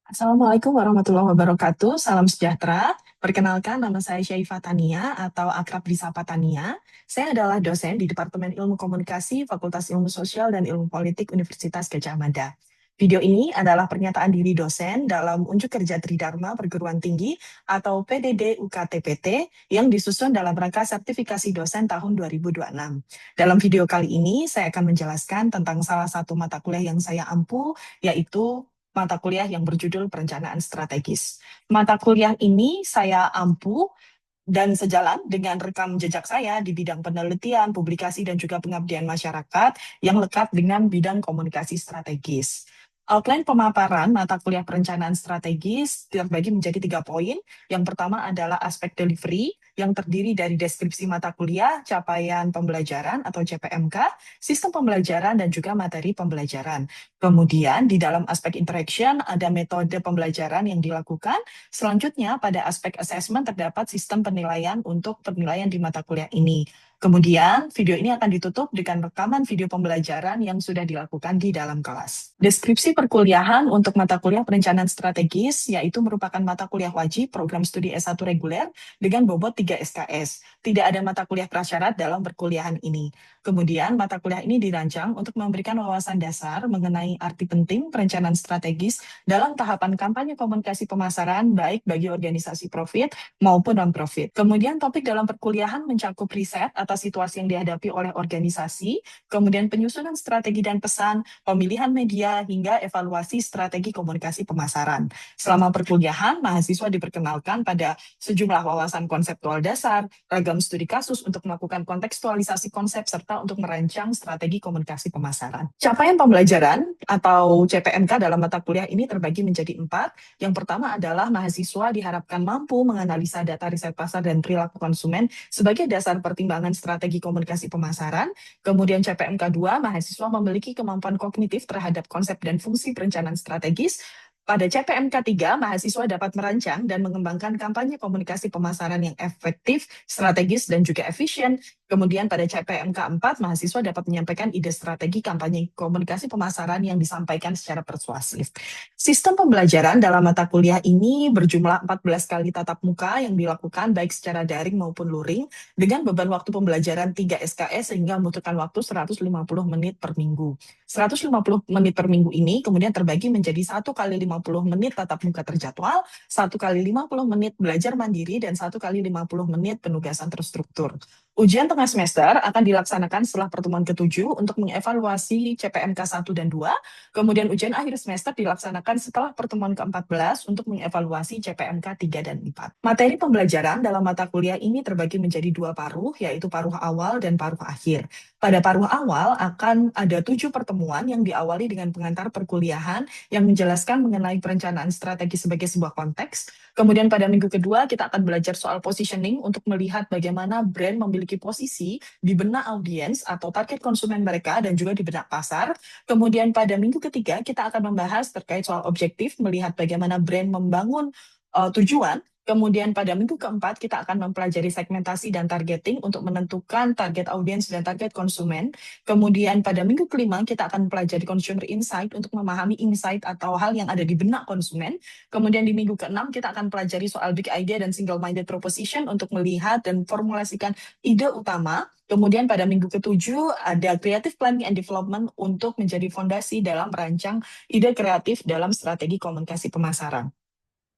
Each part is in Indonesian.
Assalamualaikum warahmatullahi wabarakatuh. Salam sejahtera. Perkenalkan, nama saya Syaifah Tania atau akrab disapa Tania. Saya adalah dosen di Departemen Ilmu Komunikasi, Fakultas Ilmu Sosial dan Ilmu Politik Universitas Gadjah Mada. Video ini adalah pernyataan diri dosen dalam Unjuk Kerja Tridharma Perguruan Tinggi atau PDD UKTPT yang disusun dalam rangka sertifikasi dosen tahun 2026. Dalam video kali ini, saya akan menjelaskan tentang salah satu mata kuliah yang saya ampu, yaitu mata kuliah yang berjudul Perencanaan Strategis. Mata kuliah ini saya ampu dan sejalan dengan rekam jejak saya di bidang penelitian, publikasi, dan juga pengabdian masyarakat yang lekat dengan bidang komunikasi strategis. Outline pemaparan mata kuliah perencanaan strategis terbagi menjadi 3 poin. Yang pertama adalah aspek delivery, yang terdiri dari deskripsi mata kuliah, capaian pembelajaran atau CPMK, sistem pembelajaran, dan juga materi pembelajaran. Kemudian di dalam aspek interaction ada metode pembelajaran yang dilakukan. Selanjutnya pada aspek assessment terdapat sistem penilaian untuk penilaian di mata kuliah ini. Kemudian video ini akan ditutup dengan rekaman video pembelajaran yang sudah dilakukan di dalam kelas. Deskripsi perkuliahan untuk mata kuliah perencanaan strategis yaitu merupakan mata kuliah wajib program studi S1 reguler dengan bobot 3 SKS. Tidak ada mata kuliah prasyarat dalam perkuliahan ini. Kemudian mata kuliah ini dirancang untuk memberikan wawasan dasar mengenai arti penting perencanaan strategis dalam tahapan kampanye komunikasi pemasaran baik bagi organisasi profit maupun non-profit. Kemudian topik dalam perkuliahan mencakup riset atas situasi yang dihadapi oleh organisasi, kemudian penyusunan strategi dan pesan, pemilihan media, hingga evaluasi strategi komunikasi pemasaran. Selama perkuliahan, mahasiswa diperkenalkan pada sejumlah wawasan konseptual dasar, ragam studi kasus untuk melakukan kontekstualisasi konsep, serta untuk merancang strategi komunikasi pemasaran. Capaian pembelajaran atau CPMK dalam mata kuliah ini terbagi menjadi 4. Yang pertama adalah mahasiswa diharapkan mampu menganalisa data riset pasar dan perilaku konsumen sebagai dasar pertimbangan strategi komunikasi pemasaran. Kemudian CPMK 2, mahasiswa memiliki kemampuan kognitif terhadap konsep dan fungsi perencanaan strategis. Pada CPMK 3, mahasiswa dapat merancang dan mengembangkan kampanye komunikasi pemasaran yang efektif, strategis, dan juga efisien. Kemudian pada CPMK 4, mahasiswa dapat menyampaikan ide strategi kampanye komunikasi pemasaran yang disampaikan secara persuasif. Sistem pembelajaran dalam mata kuliah ini berjumlah 14 kali tatap muka yang dilakukan baik secara daring maupun luring dengan beban waktu pembelajaran 3 SKS sehingga membutuhkan waktu 150 menit per minggu. 150 menit per minggu ini kemudian terbagi menjadi 1 kali 50 menit tatap muka terjadwal, 1 kali 50 menit belajar mandiri, dan 1 kali 50 menit penugasan terstruktur. Ujian tengah semester akan dilaksanakan setelah pertemuan ke-7 untuk mengevaluasi CPMK 1 dan 2. Kemudian ujian akhir semester dilaksanakan setelah pertemuan ke-14 untuk mengevaluasi CPMK 3 dan 4. Materi pembelajaran dalam mata kuliah ini terbagi menjadi 2 paruh, yaitu paruh awal dan paruh akhir. Pada paruh awal akan ada 7 pertemuan yang diawali dengan pengantar perkuliahan yang menjelaskan mengenai perencanaan strategi sebagai sebuah konteks. Kemudian pada minggu kedua kita akan belajar soal positioning untuk melihat bagaimana brand memiliki posisi di benak audiens atau target konsumen mereka dan juga di benak pasar. Kemudian pada minggu ketiga kita akan membahas terkait soal objektif, melihat bagaimana brand membangun tujuan. Kemudian pada minggu keempat kita akan mempelajari segmentasi dan targeting untuk menentukan target audiens dan target konsumen. Kemudian pada minggu kelima kita akan mempelajari consumer insight untuk memahami insight atau hal yang ada di benak konsumen. Kemudian di minggu keenam kita akan pelajari soal big idea dan single minded proposition untuk melihat dan formulasikan ide utama. Kemudian pada minggu ketujuh ada creative planning and development untuk menjadi fondasi dalam merancang ide kreatif dalam strategi komunikasi pemasaran.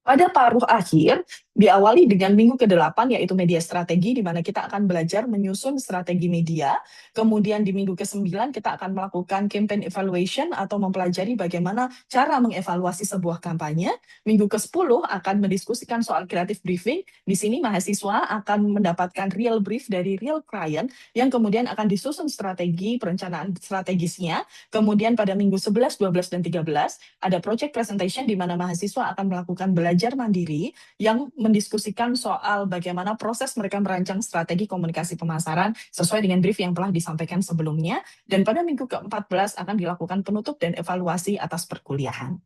Pada paruh akhir, diawali dengan minggu ke-8, yaitu media strategi, di mana kita akan belajar menyusun strategi media. Kemudian di minggu ke-9, kita akan melakukan campaign evaluation atau mempelajari bagaimana cara mengevaluasi sebuah kampanye. Minggu ke-10 akan mendiskusikan soal creative briefing. Di sini mahasiswa akan mendapatkan real brief dari real client, yang kemudian akan disusun strategi perencanaan strategisnya. Kemudian pada minggu 11, 12, dan 13, ada project presentation di mana mahasiswa akan melakukan belajar mandiri yang mendiskusikan soal bagaimana proses mereka merancang strategi komunikasi pemasaran sesuai dengan brief yang telah disampaikan sebelumnya. Dan pada minggu ke-14 akan dilakukan penutup dan evaluasi atas perkuliahan.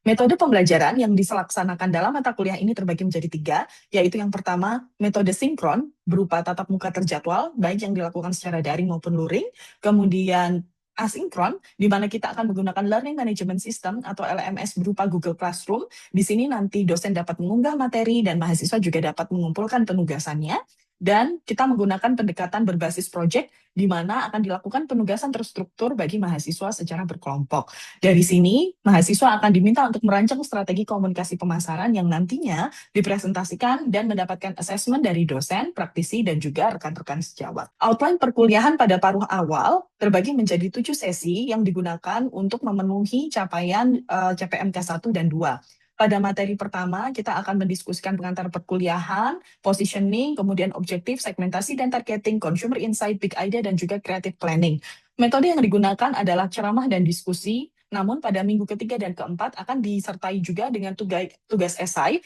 Metode pembelajaran yang dilaksanakan dalam mata kuliah ini terbagi menjadi 3, yaitu yang pertama, metode sinkron berupa tatap muka terjadwal, baik yang dilakukan secara daring maupun luring. Kemudian asinkron, di mana kita akan menggunakan Learning Management System atau LMS berupa Google Classroom. Di sini nanti dosen dapat mengunggah materi dan mahasiswa juga dapat mengumpulkan penugasannya. Dan kita menggunakan pendekatan berbasis project, di mana akan dilakukan penugasan terstruktur bagi mahasiswa secara berkelompok. Dari sini, mahasiswa akan diminta untuk merancang strategi komunikasi pemasaran yang nantinya dipresentasikan dan mendapatkan assessment dari dosen, praktisi, dan juga rekan-rekan sejawat. Outline perkuliahan pada paruh awal terbagi menjadi 7 sesi yang digunakan untuk memenuhi capaian CPMK 1 dan 2. Pada materi pertama, kita akan mendiskusikan pengantar perkuliahan, positioning, kemudian objektif, segmentasi dan targeting, consumer insight, big idea, dan juga creative planning. Metode yang digunakan adalah ceramah dan diskusi, namun pada minggu ketiga dan keempat akan disertai juga dengan tugas esai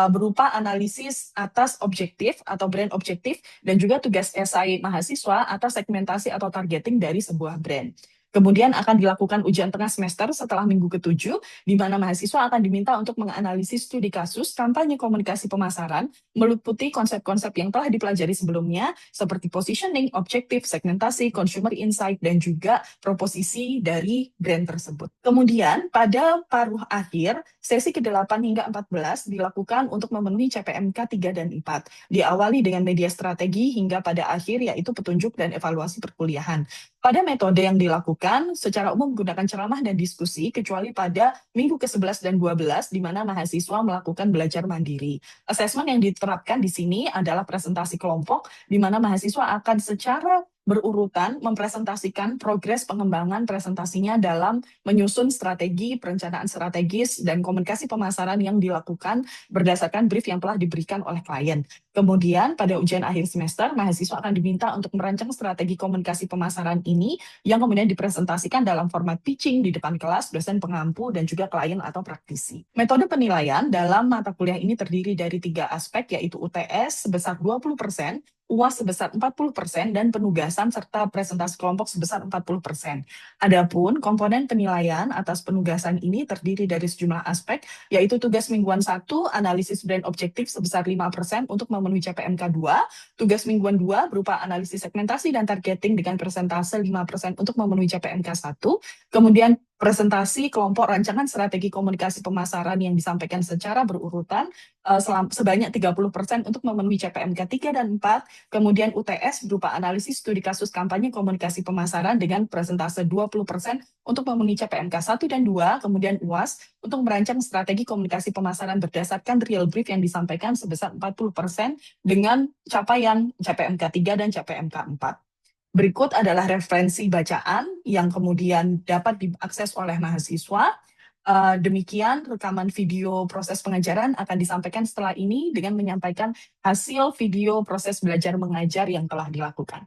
berupa analisis atas objektif atau brand objektif dan juga tugas esai mahasiswa atas segmentasi atau targeting dari sebuah brand. Kemudian akan dilakukan ujian tengah semester setelah minggu ketujuh, di mana mahasiswa akan diminta untuk menganalisis studi kasus kampanye komunikasi pemasaran, meliputi konsep-konsep yang telah dipelajari sebelumnya, seperti positioning, objektif, segmentasi, consumer insight, dan juga proposisi dari brand tersebut. Kemudian, pada paruh akhir, sesi ke-8 hingga 14 dilakukan untuk memenuhi CPMK 3 dan 4. Diawali dengan media strategi hingga pada akhir, yaitu petunjuk dan evaluasi perkuliahan. Pada metode yang dilakukan, secara umum menggunakan ceramah dan diskusi, kecuali pada minggu ke-11 dan 12, di mana mahasiswa melakukan belajar mandiri. Asesmen yang diterapkan di sini adalah presentasi kelompok, di mana mahasiswa akan secara berurutan mempresentasikan progres pengembangan presentasinya dalam menyusun strategi, perencanaan strategis, dan komunikasi pemasaran yang dilakukan berdasarkan brief yang telah diberikan oleh klien. Kemudian pada ujian akhir semester, mahasiswa akan diminta untuk merancang strategi komunikasi pemasaran ini yang kemudian dipresentasikan dalam format pitching di depan kelas, dosen pengampu, dan juga klien atau praktisi. Metode penilaian dalam mata kuliah ini terdiri dari 3 aspek, yaitu UTS sebesar 20%, UAS sebesar 40%, dan penugasan serta presentasi kelompok sebesar 40%. Adapun komponen penilaian atas penugasan ini terdiri dari sejumlah aspek, yaitu tugas mingguan 1, analisis brand objektif sebesar 5% untuk memenuhi CPMK 2, tugas mingguan 2 berupa analisis segmentasi dan targeting dengan persentase 5% untuk memenuhi CPMK 1, kemudian presentasi kelompok rancangan strategi komunikasi pemasaran yang disampaikan secara berurutan sebanyak 30% untuk memenuhi CPMK 3 dan 4, kemudian UTS berupa analisis studi kasus kampanye komunikasi pemasaran dengan persentase 20% untuk memenuhi CPMK 1 dan 2, kemudian UAS untuk merancang strategi komunikasi pemasaran berdasarkan real brief yang disampaikan sebesar 40% dengan capaian CPMK 3 dan CPMK 4. Berikut adalah referensi bacaan yang kemudian dapat diakses oleh mahasiswa. Demikian rekaman video proses pengajaran akan disampaikan setelah ini dengan menyampaikan hasil video proses belajar mengajar yang telah dilakukan.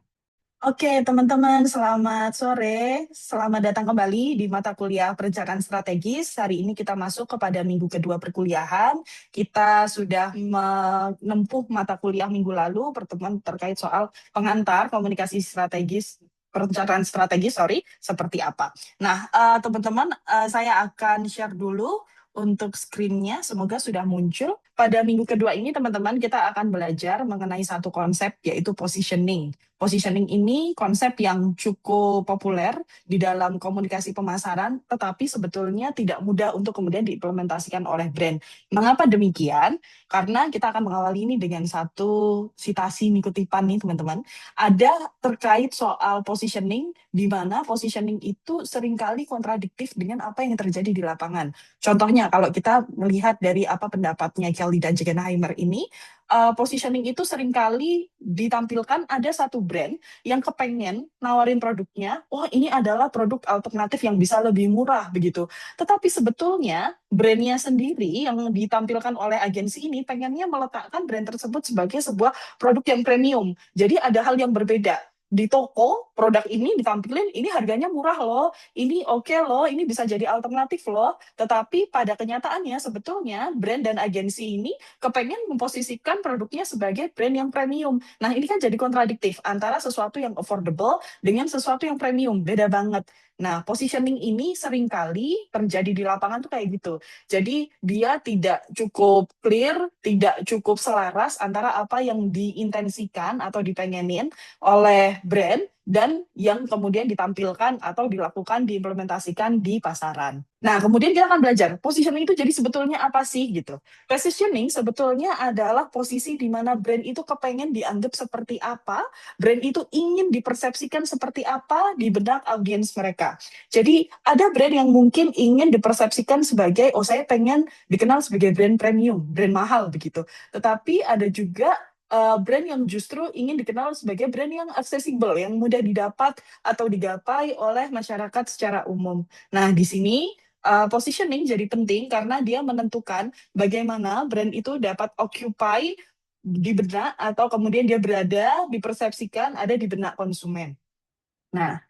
Oke, teman-teman, selamat sore. Selamat datang kembali di mata kuliah perencanaan strategis. Hari ini kita masuk kepada minggu kedua perkuliahan. Kita sudah menempuh mata kuliah minggu lalu, pertemuan terkait soal pengantar komunikasi strategis, perencanaan strategis, seperti apa. Nah, teman-teman, saya akan share dulu untuk screen-nya, semoga sudah muncul. Pada minggu kedua ini, teman-teman, kita akan belajar mengenai satu konsep, yaitu positioning. Positioning ini konsep yang cukup populer di dalam komunikasi pemasaran, tetapi sebetulnya tidak mudah untuk kemudian diimplementasikan oleh brand. Mengapa demikian? Karena kita akan mengawali ini dengan satu citasi kutipan nih, teman-teman. Ada terkait soal positioning, di mana positioning itu seringkali kontradiktif dengan apa yang terjadi di lapangan. Contohnya, kalau kita melihat dari apa pendapatnya Kelly dan Guggenheimer ini, positioning itu seringkali ditampilkan ada satu brand yang kepengen nawarin produknya, oh ini adalah produk alternatif yang bisa lebih murah begitu. Tetapi sebetulnya brandnya sendiri yang ditampilkan oleh agensi ini pengennya meletakkan brand tersebut sebagai sebuah produk yang premium. Jadi ada hal yang berbeda. Di toko, produk ini ditampilin, ini harganya murah loh, ini oke loh, ini bisa jadi alternatif loh. Tetapi pada kenyataannya sebetulnya brand dan agensi ini kepengen memposisikan produknya sebagai brand yang premium. Nah, ini kan jadi kontradiktif antara sesuatu yang affordable dengan sesuatu yang premium, beda banget. Nah, positioning ini seringkali terjadi di lapangan tuh kayak gitu. Jadi dia tidak cukup clear, tidak cukup selaras antara apa yang diintensikan atau dipengenin oleh brand dan yang kemudian ditampilkan atau dilakukan, diimplementasikan di pasaran. Nah, kemudian kita akan belajar positioning itu jadi sebetulnya apa sih gitu. Positioning sebetulnya adalah posisi di mana brand itu kepengen dianggap seperti apa, brand itu ingin dipersepsikan seperti apa di benak audiens mereka. Jadi ada brand yang mungkin ingin dipersepsikan sebagai, oh saya pengen dikenal sebagai brand premium, brand mahal begitu. Tetapi ada juga brand yang justru ingin dikenal sebagai brand yang aksesibel, yang mudah didapat atau digapai oleh masyarakat secara umum. Nah, di sini positioning jadi penting karena dia menentukan bagaimana brand itu dapat occupy di benak atau kemudian dia berada, dipersepsikan ada di benak konsumen. Nah,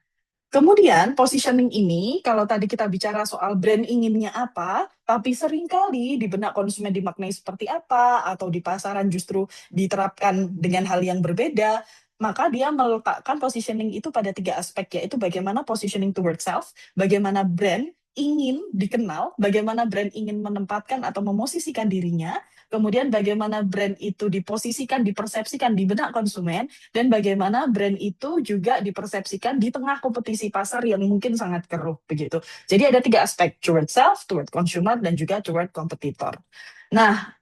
kemudian positioning ini, kalau tadi kita bicara soal brand inginnya apa, tapi seringkali di benak konsumen dimaknai seperti apa, atau di pasaran justru diterapkan dengan hal yang berbeda, maka dia meletakkan positioning itu pada 3 aspek, yaitu bagaimana positioning toward self, bagaimana brand ingin dikenal, bagaimana brand ingin menempatkan atau memosisikan dirinya, kemudian bagaimana brand itu diposisikan, dipersepsikan di benak konsumen, dan bagaimana brand itu juga dipersepsikan di tengah kompetisi pasar yang mungkin sangat keruh begitu. Jadi ada 3 aspek, toward self, toward consumer, dan juga toward kompetitor. Nah,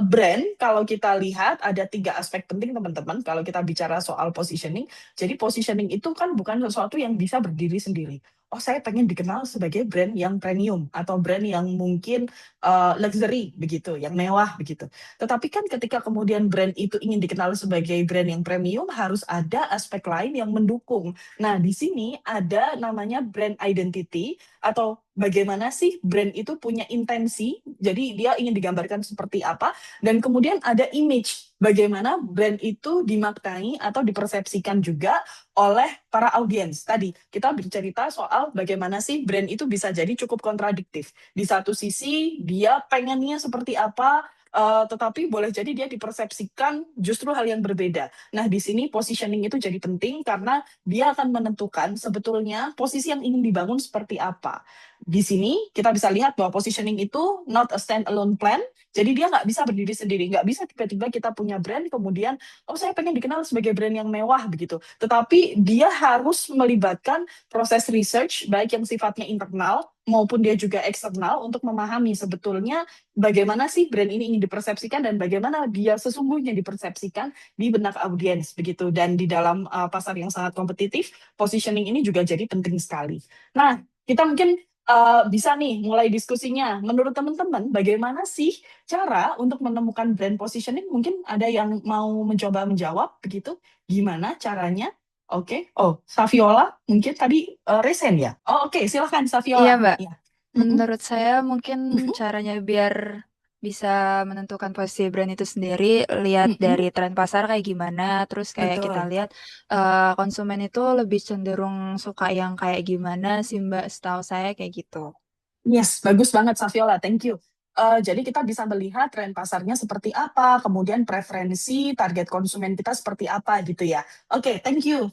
brand kalau kita lihat ada 3 aspek penting teman-teman kalau kita bicara soal positioning. Jadi positioning itu kan bukan sesuatu yang bisa berdiri sendiri. Oh, saya pengen dikenal sebagai brand yang premium atau brand yang mungkin luxury begitu, yang mewah begitu. Tetapi kan ketika kemudian brand itu ingin dikenal sebagai brand yang premium, harus ada aspek lain yang mendukung. Nah, di sini ada namanya brand identity atau bagaimana sih brand itu punya intensi, jadi dia ingin digambarkan seperti apa, dan kemudian ada image, bagaimana brand itu dimaknai atau dipersepsikan juga oleh para audiens. Tadi kita bercerita soal bagaimana sih brand itu bisa jadi cukup kontradiktif. Di satu sisi dia pengennya seperti apa, tetapi boleh jadi dia dipersepsikan justru hal yang berbeda. Nah, di sini positioning itu jadi penting karena dia akan menentukan sebetulnya posisi yang ingin dibangun seperti apa. Di sini kita bisa lihat bahwa positioning itu not a stand-alone plan, jadi dia nggak bisa berdiri sendiri, nggak bisa tiba-tiba kita punya brand kemudian, oh saya pengen dikenal sebagai brand yang mewah begitu. Tetapi dia harus melibatkan proses research, baik yang sifatnya internal maupun dia juga eksternal untuk memahami sebetulnya bagaimana sih brand ini ingin dipersepsikan dan bagaimana dia sesungguhnya dipersepsikan di benak audiens begitu. Dan di dalam pasar yang sangat kompetitif, positioning ini juga jadi penting sekali. Nah, kita mungkin bisa nih mulai diskusinya. Menurut teman-teman, bagaimana sih cara untuk menemukan brand positioning? Mungkin ada yang mau mencoba menjawab begitu? Gimana caranya? Oke. Oh, Saviola mungkin tadi resen ya? Oh, oke. Silahkan Iya, Saviola. Mbak. Ya. Mm-mm. Menurut saya mungkin Mm-mm. caranya biar bisa menentukan posisi brand itu sendiri, lihat Mm-mm. dari tren pasar kayak gimana, terus kayak kita Betul. lihat konsumen itu lebih cenderung suka yang kayak gimana sih, Mbak. Setahu saya kayak gitu. Yes, bagus banget Saviola, thank you. Jadi kita bisa melihat tren pasarnya seperti apa, kemudian preferensi target konsumen kita seperti apa gitu ya. Oke, thank you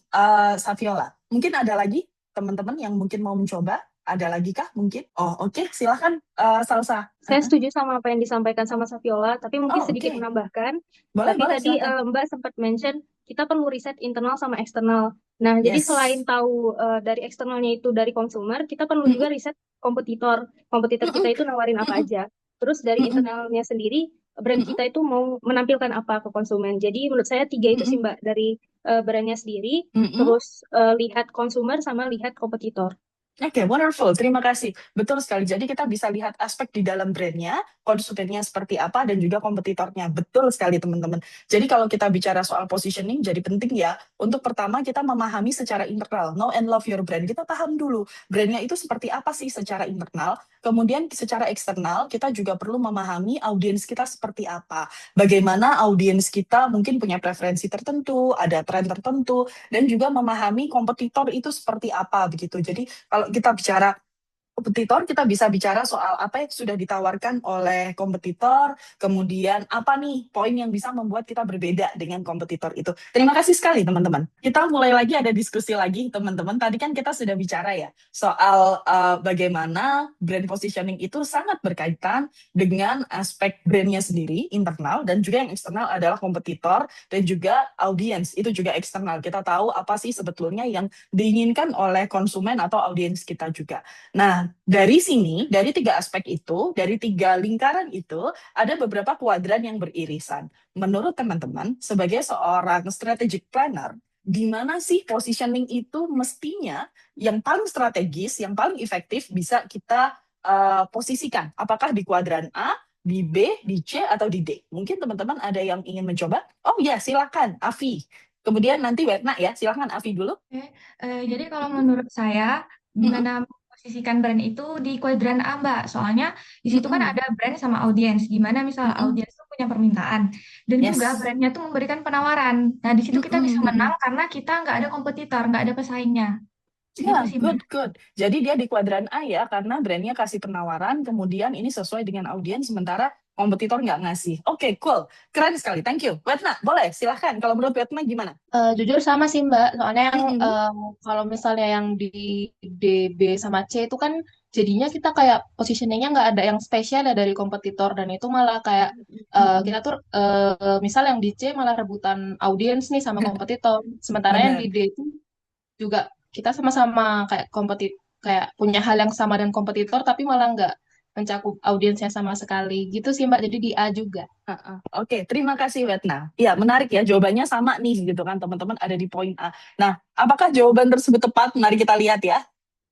Saviola. Mungkin ada lagi teman-teman yang mungkin mau mencoba? Ada lagi kah mungkin? Oh, oke, silakan Salsa. Saya setuju sama apa yang disampaikan sama Saviola, tapi mungkin Oh, sedikit oke. menambahkan. Boleh, Tadi boleh, tadi silakan. Mbak sempat mention kita perlu riset internal sama eksternal. Nah, jadi selain Yes. tahu dari eksternalnya itu dari consumer, kita perlu Mm-mm, juga riset kompetitor. Kompetitor kita mm-mm, itu nawarin apa mm-mm, aja. Terus dari mm-mm, internalnya sendiri, brand mm-mm, kita itu mau menampilkan apa ke konsumen. Jadi menurut saya tiga itu sih mm-mm, Mbak, dari brandnya sendiri, mm-mm. terus lihat konsumer sama lihat kompetitor. Oke, wonderful. Terima kasih. Betul sekali. Jadi kita bisa lihat aspek di dalam brandnya, konsumennya seperti apa, dan juga kompetitornya. Betul sekali, teman-teman. Jadi kalau kita bicara soal positioning, jadi penting ya, untuk pertama kita memahami secara internal. Know and love your brand. Kita paham dulu, brandnya itu seperti apa sih secara internal. Kemudian secara eksternal, kita juga perlu memahami audiens kita seperti apa. Bagaimana audiens kita mungkin punya preferensi tertentu, ada tren tertentu, dan juga memahami kompetitor itu seperti apa begitu. Jadi kalau kita bicara kompetitor, kita bisa bicara soal apa yang sudah ditawarkan oleh kompetitor, kemudian apa nih poin yang bisa membuat kita berbeda dengan kompetitor itu. Terima kasih sekali teman-teman. Kita mulai lagi ada diskusi lagi teman-teman. Tadi kan kita sudah bicara ya soal bagaimana brand positioning itu sangat berkaitan dengan aspek brandnya sendiri, internal, dan juga yang eksternal adalah kompetitor dan juga audiens, itu juga eksternal. Kita tahu apa sih sebetulnya yang diinginkan oleh konsumen atau audiens kita juga. Nah, dari sini, dari 3 aspek itu, dari 3 lingkaran itu, ada beberapa kuadran yang beririsan. Menurut teman-teman, sebagai seorang strategic planner, di mana sih positioning itu mestinya yang paling strategis, yang paling efektif bisa kita posisikan? Apakah di kuadran A, di B, di C, atau di D? Mungkin teman-teman ada yang ingin mencoba? Oh ya, silakan, Afi. Kemudian nanti Wetna ya, silakan Afi dulu. Oke, jadi kalau menurut saya, gimana memposisikan brand itu di kuadran A, Mbak. Soalnya di situ kan ada brand sama audiens. Gimana misal audiens tuh punya permintaan dan juga Yes. brandnya tuh memberikan penawaran. Nah, di situ kita bisa menang karena kita nggak ada kompetitor, nggak ada pesaingnya. Gitu Ya, sih, Mbak. good. Jadi dia di kuadran A ya, karena brandnya kasih penawaran, kemudian ini sesuai dengan audiens, sementara kompetitor nggak ngasih. Oke, cool. Keren sekali, thank you. Wetna, boleh, silahkan. Kalau menurut Wetna gimana? Jujur sama sih Mbak, soalnya yang Mhm. kalau misalnya yang di D, B, sama C itu kan jadinya kita kayak positioningnya nggak ada yang spesial ya dari kompetitor dan itu malah kayak kita tuh misal yang di C malah rebutan audiens nih sama kompetitor, sementara yang Benar. di D itu juga kita sama-sama kayak kayak punya hal yang sama dengan kompetitor tapi malah nggak mencakup audiensnya sama sekali gitu sih Mbak, jadi di A juga. Oke, terima kasih Wetna. Ya, menarik ya, jawabannya sama nih gitu kan, teman-teman ada di poin A. Nah, apakah jawaban tersebut tepat? Mari kita lihat ya.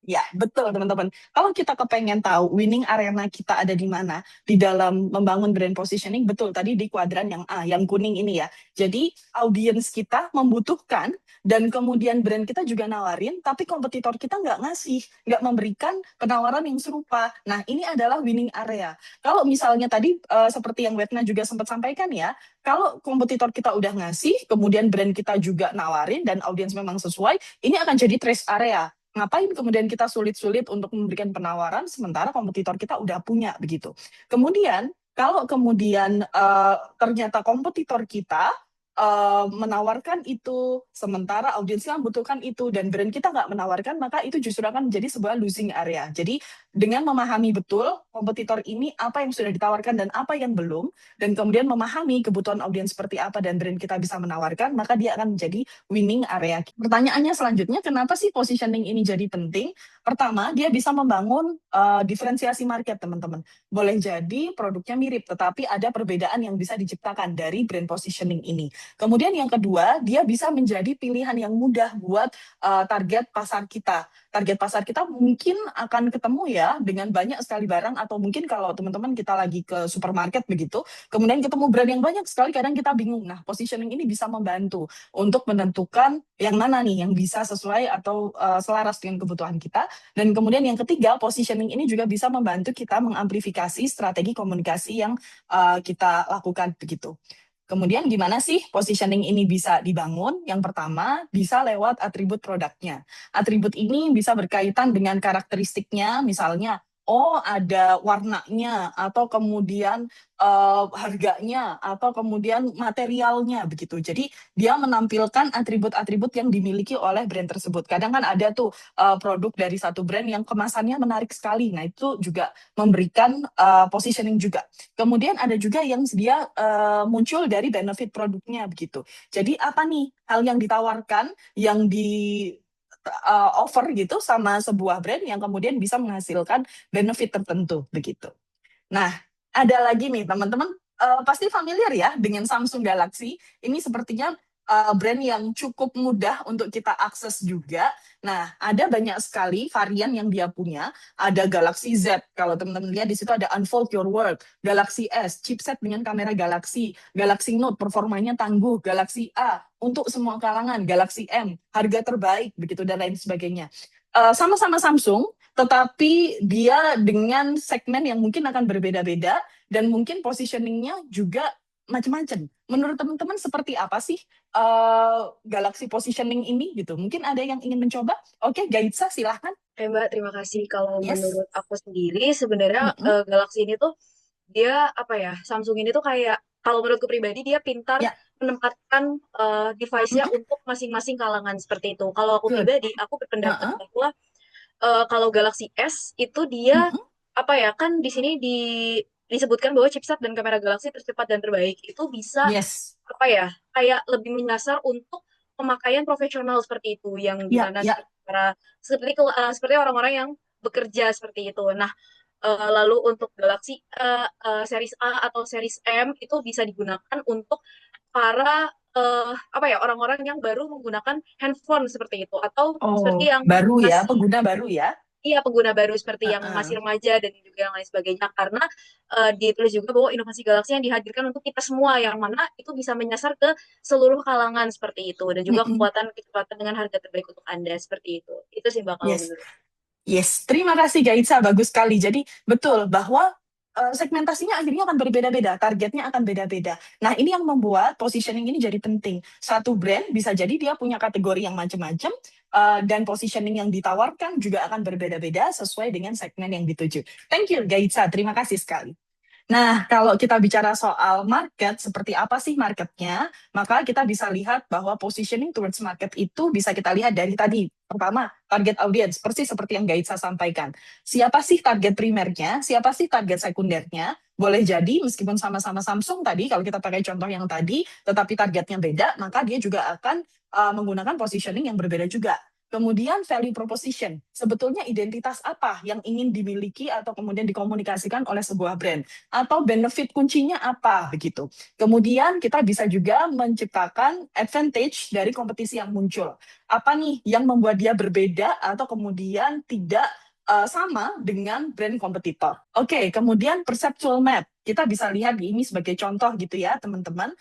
Ya, betul teman-teman. Kalau kita kepengen tahu winning arena kita ada di mana di dalam membangun brand positioning, betul tadi di kuadran yang A, yang kuning ini ya. Jadi audiens kita membutuhkan dan kemudian brand kita juga nawarin, tapi kompetitor kita nggak ngasih, nggak memberikan penawaran yang serupa. Nah, ini adalah winning area. Kalau misalnya tadi seperti yang Wetna juga sempat sampaikan ya, kalau kompetitor kita udah ngasih, kemudian brand kita juga nawarin dan audiens memang sesuai, ini akan jadi trace area. Ngapain kemudian kita sulit-sulit untuk memberikan penawaran sementara kompetitor kita udah punya begitu. Kemudian kalau kemudian ternyata kompetitor kita menawarkan itu sementara audiensnya membutuhkan itu dan brand kita nggak menawarkan, maka itu justru akan menjadi sebuah losing area. Jadi dengan memahami betul kompetitor ini apa yang sudah ditawarkan dan apa yang belum, dan kemudian memahami kebutuhan audiens seperti apa dan brand kita bisa menawarkan, maka dia akan menjadi winning area. Pertanyaannya selanjutnya, kenapa sih positioning ini jadi penting? Pertama, dia bisa membangun diferensiasi market, teman-teman. Boleh jadi produknya mirip, tetapi ada perbedaan yang bisa diciptakan dari brand positioning ini. Kemudian yang kedua, dia bisa menjadi pilihan yang mudah buat target pasar kita. Target pasar kita mungkin akan ketemu ya dengan banyak sekali barang, atau mungkin kalau teman-teman kita lagi ke supermarket begitu, kemudian ketemu brand yang banyak sekali, kadang kita bingung. Nah, positioning ini bisa membantu untuk menentukan yang mana nih yang bisa sesuai atau selaras dengan kebutuhan kita. Dan kemudian yang ketiga, positioning ini juga bisa membantu kita mengamplifikasi strategi komunikasi yang kita lakukan begitu. Kemudian gimana sih positioning ini bisa dibangun? Yang pertama, bisa lewat atribut produknya. Atribut ini bisa berkaitan dengan karakteristiknya, misalnya, oh ada warnanya, atau kemudian harganya, atau kemudian materialnya begitu. Jadi dia menampilkan atribut-atribut yang dimiliki oleh brand tersebut. Kadang kan ada tuh produk dari satu brand yang kemasannya menarik sekali. Nah itu juga memberikan positioning juga. Kemudian ada juga yang dia muncul dari benefit produknya begitu. Jadi apa nih hal yang ditawarkan, yang di offer gitu sama sebuah brand yang kemudian bisa menghasilkan benefit tertentu begitu. Nah, ada lagi nih teman-teman, pasti familiar ya dengan Samsung Galaxy. Ini sepertinya brand yang cukup mudah untuk kita akses juga. Nah, ada banyak sekali varian yang dia punya. Ada Galaxy Z, kalau teman-teman lihat di situ ada Unfold Your World, Galaxy S, chipset dengan kamera Galaxy, Galaxy Note performanya tangguh, Galaxy A untuk semua kalangan, Galaxy M harga terbaik begitu dan lain sebagainya. Sama-sama Samsung, tetapi dia dengan segmen yang mungkin akan berbeda-beda dan mungkin positioningnya juga macam-macam. Menurut teman-teman seperti apa sih Galaxy positioning ini gitu? Mungkin ada yang ingin mencoba? Oke, Gaitsa silahkan. Mbak, terima kasih. Kalau Yes. menurut aku sendiri, sebenarnya Mm-mm. Galaxy ini tuh dia apa ya? Samsung ini tuh kayak kalau menurutku pribadi dia pintar Ya. menempatkan device-nya Mm-mm. untuk masing-masing kalangan seperti itu. Kalau aku Good. pribadi, aku berpendapat Uh-uh. bahwa kalau Galaxy S itu dia Mm-mm. apa ya? Kan di sini disebutkan bahwa chipset dan kamera Galaxy tercepat dan terbaik itu bisa Yes. apa ya? Kayak lebih menyasar untuk pemakaian profesional seperti itu yang Ya, dimana ya. seperti orang-orang yang bekerja seperti itu. Nah, lalu untuk Galaxy series A atau series M itu bisa digunakan untuk para apa ya orang-orang yang baru menggunakan handphone seperti itu atau seperti Oh, yang baru ya, masih pengguna baru ya. iya pengguna baru seperti yang Uh-uh. masih remaja dan juga yang lain sebagainya karena ditulis juga bahwa inovasi Galaxy yang dihadirkan untuk kita semua yang mana itu bisa menyasar ke seluruh kalangan seperti itu dan juga Mm-mm. kecepatan dengan harga terbaik untuk Anda seperti itu. Itu sih Mbak kalau Yes. menurut. Yes, terima kasih Gaitsa, bagus sekali. Jadi betul bahwa segmentasinya akhirnya akan berbeda-beda, targetnya akan beda-beda. Nah, ini yang membuat positioning ini jadi penting. Satu brand bisa jadi dia punya kategori yang macam-macam, dan positioning yang ditawarkan juga akan berbeda-beda sesuai dengan segmen yang dituju. Thank you Gaitsa, terima kasih sekali. Nah, kalau kita bicara soal market, seperti apa sih marketnya, maka kita bisa lihat bahwa positioning towards market itu bisa kita lihat dari tadi. Pertama, target audience, persis seperti yang Gaitsa sampaikan. Siapa sih target primernya, siapa sih target sekundernya? Boleh jadi meskipun sama-sama Samsung tadi, kalau kita pakai contoh yang tadi, tetapi targetnya beda, maka dia juga akan menggunakan positioning yang berbeda juga. Kemudian value proposition, sebetulnya identitas apa yang ingin dimiliki atau kemudian dikomunikasikan oleh sebuah brand atau benefit kuncinya apa begitu. Kemudian kita bisa juga menciptakan advantage dari kompetisi yang muncul. Apa nih yang membuat dia berbeda atau kemudian tidak sama dengan brand kompetitor. Oke, kemudian perceptual map. Kita bisa lihat ini sebagai contoh gitu ya teman-teman.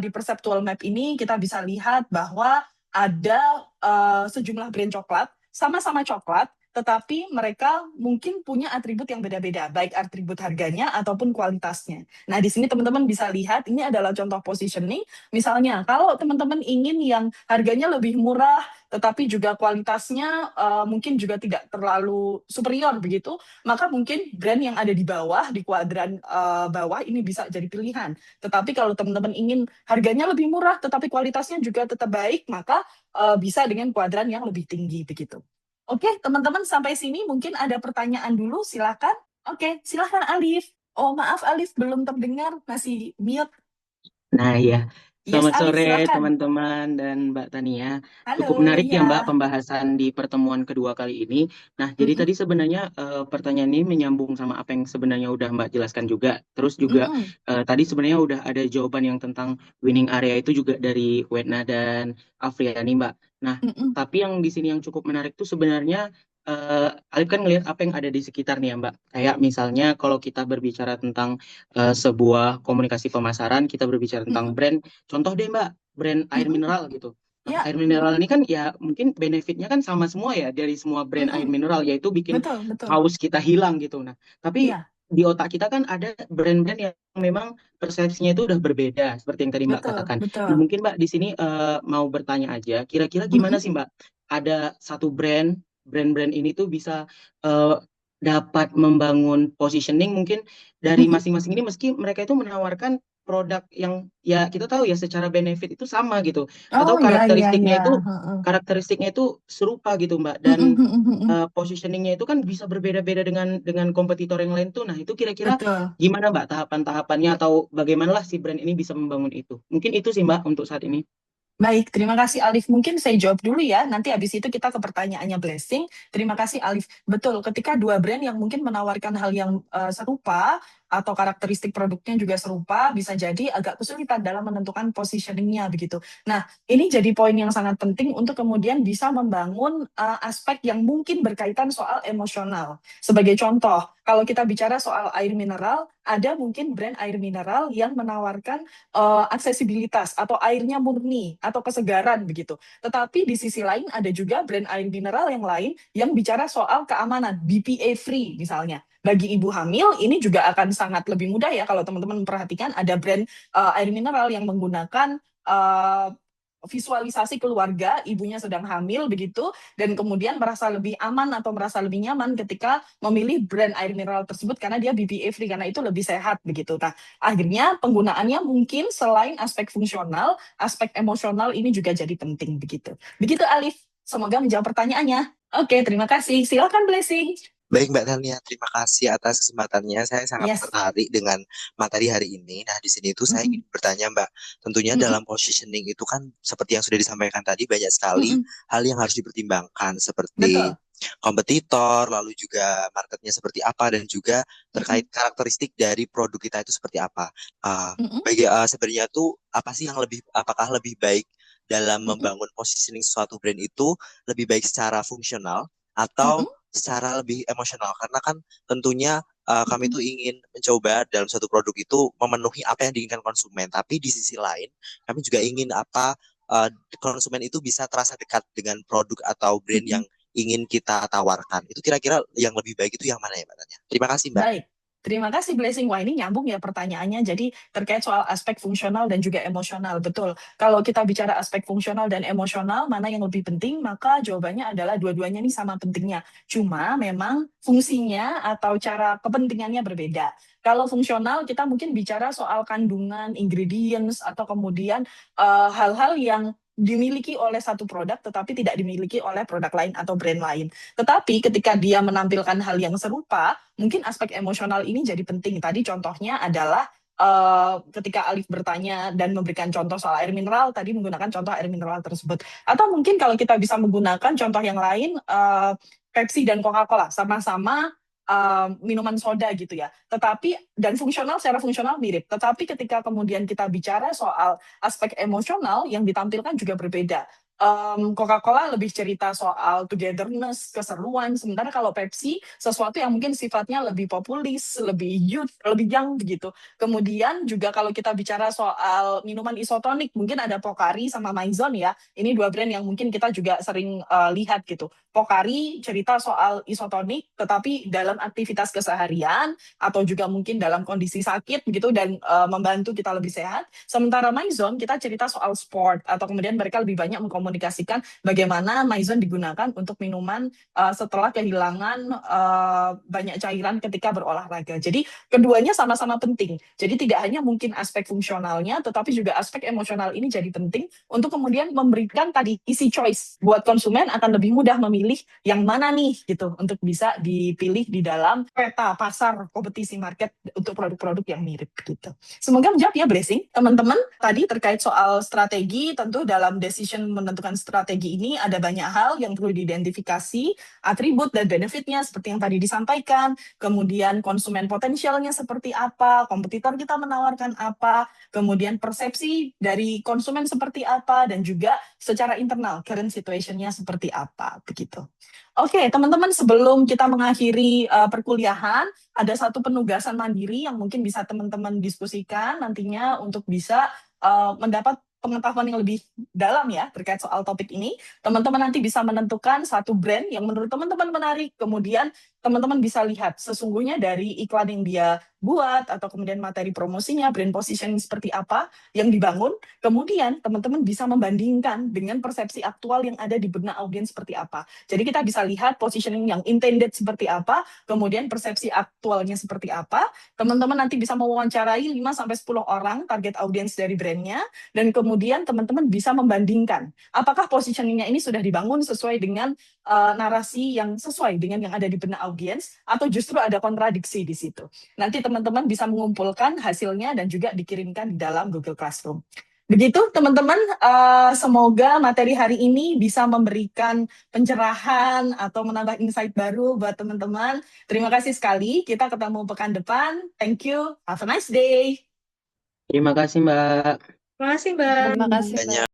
Di perceptual map ini kita bisa lihat bahwa ada sejumlah brand coklat, sama-sama coklat, tetapi mereka mungkin punya atribut yang beda-beda, baik atribut harganya ataupun kualitasnya. Nah, di sini teman-teman bisa lihat, ini adalah contoh positioning. Misalnya, kalau teman-teman ingin yang harganya lebih murah, tetapi juga kualitasnya mungkin juga tidak terlalu superior begitu, maka mungkin brand yang ada di bawah, di kuadran bawah ini bisa jadi pilihan. Tetapi kalau teman-teman ingin harganya lebih murah, tetapi kualitasnya juga tetap baik, maka bisa dengan kuadran yang lebih tinggi begitu. Oke, teman-teman sampai sini mungkin ada pertanyaan dulu, silakan. Oke, silakan Alif. Oh, maaf Alif, belum terdengar, masih mute. Nah ya, Yes, selamat Alif, sore silakan. teman-teman dan Mbak Tania. Cukup Halo, menarik ya Mbak ya. pembahasan di pertemuan kedua kali ini. Nah, jadi tadi sebenarnya pertanyaan ini menyambung sama apa yang sebenarnya udah Mbak jelaskan juga. Terus juga tadi sebenarnya udah ada jawaban yang tentang winning area itu juga dari Wetna dan Afriani Mbak. Nah, tapi yang di sini yang cukup menarik tuh sebenarnya Alif kan ngelihat apa yang ada di sekitar nih ya Mbak. Kayak misalnya kalau kita berbicara tentang sebuah komunikasi pemasaran, kita berbicara tentang brand. Contoh deh Mbak, brand air mineral gitu. Nah, Ya. air mineral ini kan ya mungkin benefitnya kan sama semua ya dari semua brand air mineral, yaitu bikin Betul, betul. haus kita hilang gitu. Nah, tapi Iya, di otak kita kan ada brand-brand yang memang persepsinya itu udah berbeda seperti yang tadi Mbak betul, katakan. betul. Nah, mungkin Mbak di sini mau bertanya aja, kira-kira gimana sih Mbak? Ada satu brand ini tuh bisa dapat membangun positioning mungkin dari masing-masing ini meski mereka itu menawarkan produk yang ya kita tahu ya secara benefit itu sama gitu atau Oh, ya, ya, ya. karakteristiknya itu serupa gitu Mbak dan positioningnya itu kan bisa berbeda-beda dengan kompetitor yang lain tuh. Nah, itu kira-kira Betul. gimana Mbak tahapan-tahapannya atau bagaimanalah si brand ini bisa membangun itu? Mungkin itu sih Mbak untuk saat ini. Baik, terima kasih Alif. Mungkin saya jawab dulu ya, nanti habis itu kita ke pertanyaannya Blessing. Terima kasih Alif. Betul, ketika dua brand yang mungkin menawarkan hal yang serupa, atau karakteristik produknya juga serupa, bisa jadi agak kesulitan dalam menentukan positioningnya begitu. Nah, ini jadi poin yang sangat penting untuk kemudian bisa membangun aspek yang mungkin berkaitan soal emosional. Sebagai contoh, kalau kita bicara soal air mineral, ada mungkin brand air mineral yang menawarkan aksesibilitas atau airnya murni atau kesegaran begitu. Tetapi di sisi lain ada juga brand air mineral yang lain yang bicara soal keamanan, BPA free misalnya. bagi ibu hamil ini juga akan sangat lebih mudah ya kalau teman-teman memperhatikan ada brand air mineral yang menggunakan visualisasi keluarga ibunya sedang hamil begitu, dan kemudian merasa lebih aman atau merasa lebih nyaman ketika memilih brand air mineral tersebut karena dia BPA free, karena itu lebih sehat begitu. Nah, akhirnya penggunaannya mungkin selain aspek fungsional, aspek emosional ini juga jadi penting begitu. Begitu Alif, semoga menjawab pertanyaannya. Oke, terima kasih. Silakan Blessing. Baik Mbak Tania, terima kasih atas kesempatannya. Saya sangat Yes. tertarik dengan materi hari ini. Nah, di sini itu saya ingin bertanya Mbak, tentunya dalam positioning itu kan seperti yang sudah disampaikan tadi banyak sekali hal yang harus dipertimbangkan seperti Betul. kompetitor, lalu juga marketnya seperti apa, dan juga terkait karakteristik dari produk kita itu seperti apa. Sebenarnya tuh apa sih yang apakah lebih baik dalam membangun positioning suatu brand itu lebih baik secara fungsional atau secara lebih emosional, karena kan tentunya kami tuh ingin mencoba dalam suatu produk itu memenuhi apa yang diinginkan konsumen, tapi di sisi lain kami juga ingin konsumen itu bisa terasa dekat dengan produk atau brand yang ingin kita tawarkan. Itu kira-kira yang lebih baik itu yang mana ya Mbak Tania? Terima kasih Mbak. Baik. Terima kasih Blessing. Wah, ini nyambung ya pertanyaannya. Jadi terkait soal aspek fungsional dan juga emosional. Betul. Kalau kita bicara aspek fungsional dan emosional, mana yang lebih penting? Maka jawabannya adalah dua-duanya ini sama pentingnya. Cuma memang fungsinya atau cara kepentingannya berbeda. Kalau fungsional, kita mungkin bicara soal kandungan, ingredients, atau kemudian hal-hal yang dimiliki oleh satu produk tetapi tidak dimiliki oleh produk lain atau brand lain. Tetapi ketika dia menampilkan hal yang serupa, mungkin aspek emosional ini jadi penting. Tadi contohnya adalah ketika Alif bertanya dan memberikan contoh soal air mineral, tadi menggunakan contoh air mineral tersebut. Atau mungkin kalau kita bisa menggunakan contoh yang lain, Pepsi dan Coca-Cola sama-sama minuman soda gitu ya. Tetapi dan secara fungsional mirip. Tetapi ketika kemudian kita bicara soal aspek emosional yang ditampilkan juga berbeda. Coca-Cola lebih cerita soal togetherness, keseruan, sementara kalau Pepsi sesuatu yang mungkin sifatnya lebih populis, lebih youth, lebih young begitu. Kemudian juga kalau kita bicara soal minuman isotonik, mungkin ada Pocari sama Maison ya. Ini dua brand yang mungkin kita juga sering lihat gitu. Pocari cerita soal isotonik, tetapi dalam aktivitas keseharian atau juga mungkin dalam kondisi sakit begitu dan membantu kita lebih sehat. Sementara Maison kita cerita soal sport atau kemudian mereka lebih banyak mengkomunikasikan bagaimana Maison digunakan untuk minuman setelah kehilangan banyak cairan ketika berolahraga. Jadi keduanya sama-sama penting. Jadi tidak hanya mungkin aspek fungsionalnya, tetapi juga aspek emosional ini jadi penting untuk kemudian memberikan tadi easy choice buat konsumen akan lebih mudah memilih yang mana nih gitu untuk bisa dipilih di dalam peta pasar kompetisi market untuk produk-produk yang mirip gitu. Semoga menjawab ya Blessing. Teman-teman tadi terkait soal strategi, tentu dalam decision menentukan strategi ini ada banyak hal yang perlu diidentifikasi, atribut dan benefitnya seperti yang tadi disampaikan, kemudian konsumen potensialnya seperti apa, kompetitor kita menawarkan apa, kemudian persepsi dari konsumen seperti apa, dan juga secara internal current situation-nya seperti apa begitu. Oke, teman-teman, sebelum kita mengakhiri perkuliahan, ada satu penugasan mandiri yang mungkin bisa teman-teman diskusikan nantinya untuk bisa mendapat pengetahuan yang lebih dalam ya terkait soal topik ini. Teman-teman nanti bisa menentukan satu brand yang menurut teman-teman menarik, kemudian teman-teman bisa lihat sesungguhnya dari iklan yang dia buat atau kemudian materi promosinya, brand positioning seperti apa yang dibangun, kemudian teman-teman bisa membandingkan dengan persepsi aktual yang ada di benak audiens seperti apa. Jadi kita bisa lihat positioning yang intended seperti apa, kemudian persepsi aktualnya seperti apa. Teman-teman nanti bisa mewawancarai 5-10 orang target audiens dari brandnya, dan kemudian teman-teman bisa membandingkan apakah positioningnya ini sudah dibangun sesuai dengan narasi yang sesuai dengan yang ada di benak audiens atau justru ada kontradiksi di situ. Nanti teman-teman bisa mengumpulkan hasilnya dan juga dikirimkan di dalam Google Classroom. Begitu teman-teman, semoga materi hari ini bisa memberikan pencerahan atau menambah insight baru buat teman-teman. Terima kasih sekali, kita ketemu pekan depan. Thank you, have a nice day. Terima kasih Mbak. Terima kasih, Mbak. Terima kasih, Mbak.